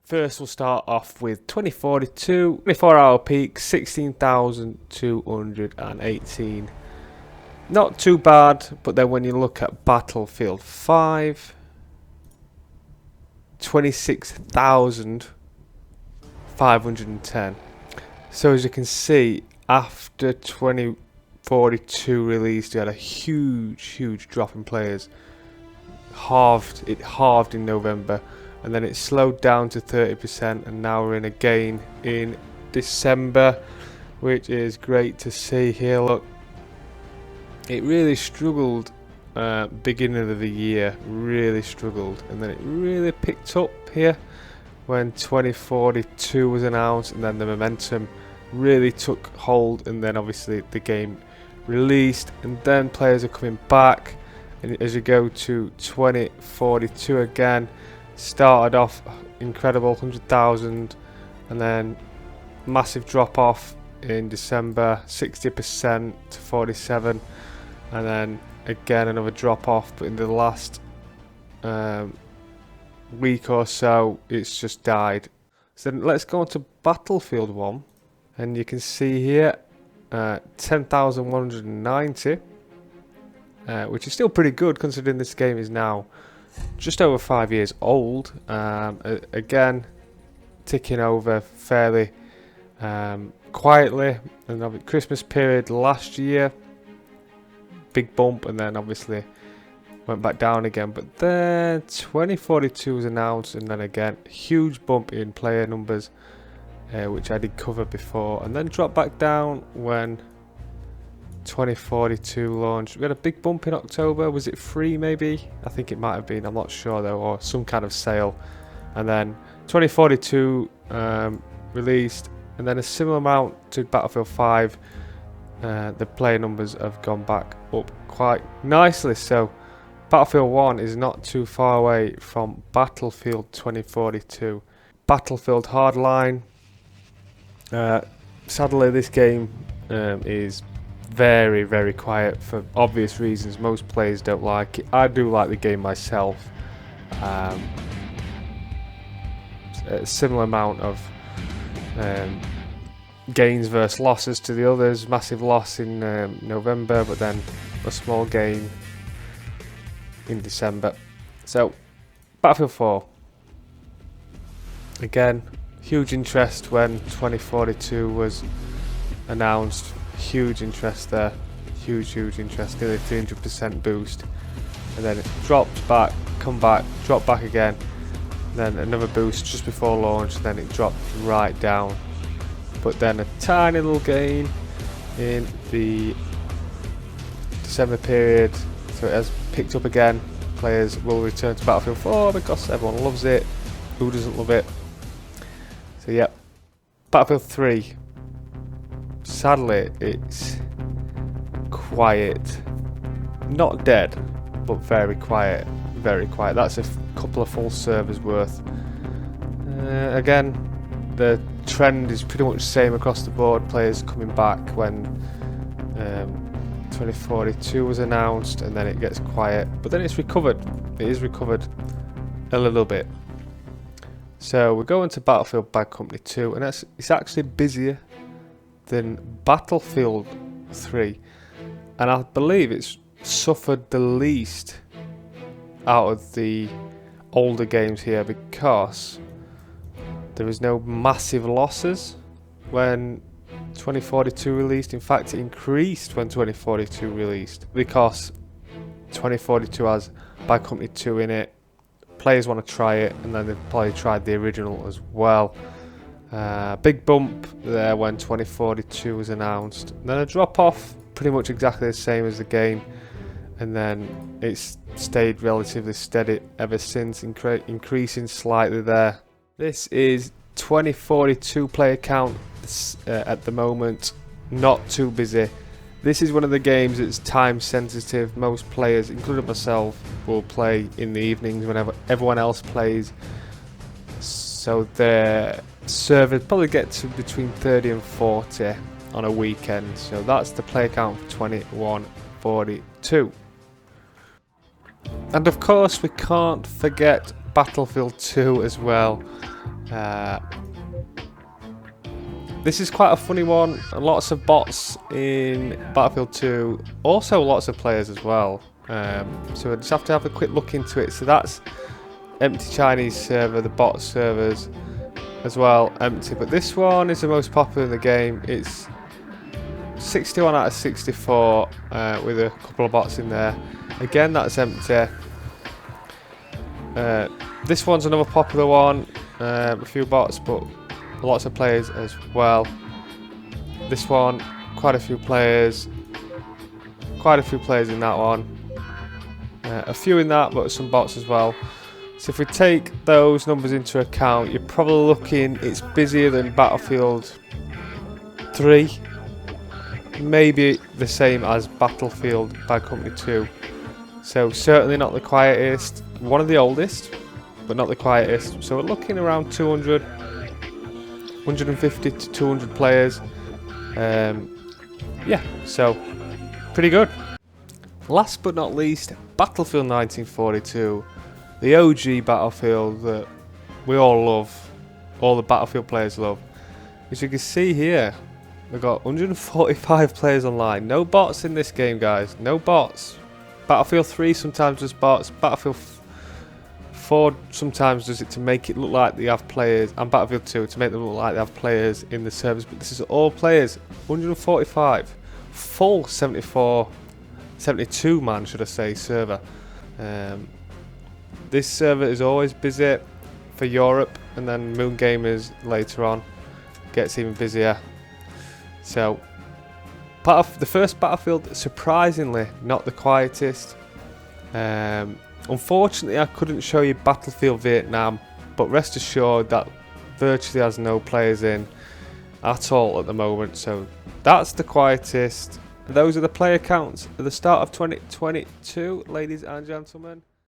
First, we'll start off with 2042, 24-hour peak, 16,218. Not too bad, but then when you look at Battlefield 5, 26,510. So as you can see, after 2042 released, you had a huge drop in players. It halved in November, and then it slowed down to 30%, and now we're in again in December, which is great to see here. Look, it really struggled beginning of the year, really struggled, and then it really picked up here when 2042 was announced, and then the momentum really took hold, and then obviously the game released, and then players are coming back. And as you go to 2042 again, started off incredible, 100,000, and then massive drop off in December, 60% to 47, and then again another drop off, but in the last week or so it's just died. So let's go on to Battlefield 1, and you can see here 10,190, which is still pretty good considering this game is now just over 5 years old. Again, ticking over fairly quietly, and the Christmas period last year, big bump, and then obviously went back down again. But then 2042 was announced, and then again huge bump in player numbers, which I did cover before, and then dropped back down when 2042 launched. We had a big bump in October. Was it free maybe? I think it might have been, I'm not sure though, or some kind of sale. And then 2042 released, and then a similar amount to Battlefield 5. The player numbers have gone back up quite nicely, so Battlefield 1 is not too far away from Battlefield 2042. Battlefield Hardline, sadly this game is very quiet for obvious reasons. Most players don't like it. I do like the game myself. A similar amount of gains versus losses to the others. Massive loss in November, but then a small gain in December. So Battlefield 4, again, huge interest when 2042 was announced. Huge interest there, huge interest, nearly 300% boost, and then it dropped back, come back, dropped back again, then another boost just before launch, then it dropped right down, but then a tiny little gain in the December period, so it has picked up again. Players will return to Battlefield 4 because everyone loves it. Who doesn't love it? So yeah, Battlefield 3. Sadly, it's quiet. Not dead, but very quiet. Very quiet. That's a couple of full servers worth. Again, the trend is pretty much the same across the board. Players coming back when 2042 was announced, and then it gets quiet. But then it's recovered. It is recovered a little bit. So we're going to Battlefield Bad Company 2, and it's actually busier than Battlefield 3, and I believe it's suffered the least out of the older games here because there is no massive losses when 2042 released. In fact, it increased when 2042 released because 2042 has Bad Company 2 in it. Players want to try it, and then they've probably tried the original as well. Big bump there when 2042 was announced, and then a drop off, pretty much exactly the same as the game, and then it's stayed relatively steady ever since, increasing slightly there. This is 2042 player count at the moment, not too busy. This is one of the games that's time sensitive. Most players, including myself, will play in the evenings whenever everyone else plays, so their servers probably get to between 30 and 40 on a weekend. So that's the player count for 2142. And of course we can't forget Battlefield 2 as well. This is quite a funny one. Lots of bots in Battlefield 2. Also lots of players as well. So I just have to have a quick look into it. So that's empty Chinese server, the bot servers as well, empty. But this one is the most popular in the game. It's 61 out of 64 with a couple of bots in there. Again, that's empty. This one's another popular one. A few bots, but lots of players as well. This one, quite a few players. Quite a few players in that one. A few in that, but some bots as well. So if we take those numbers into account, you're probably looking, it's busier than Battlefield 3. Maybe the same as Battlefield Bad Company 2. So certainly not the quietest. One of the oldest, but not the quietest. So we're looking around 200, 150 to 200 players. Yeah, so pretty good. Last but not least, Battlefield 1942. The OG Battlefield that we all love, all the Battlefield players love. As you can see here, we've got 145 players online. No bots in this game, guys. No bots. Battlefield 3 sometimes does bots. Battlefield 4 sometimes does it to make it look like they have players. And Battlefield 2 to make them look like they have players in the servers. But this is all players. 145. Full 72 man, should I say, server. This server is always busy for Europe, and then Moon Gamers later on gets even busier. So the first Battlefield, surprisingly not the quietest. Unfortunately I couldn't show you Battlefield Vietnam, but rest assured that virtually has no players in at all at the moment. So that's the quietest. Those are the player counts at the start of 2022, ladies and gentlemen.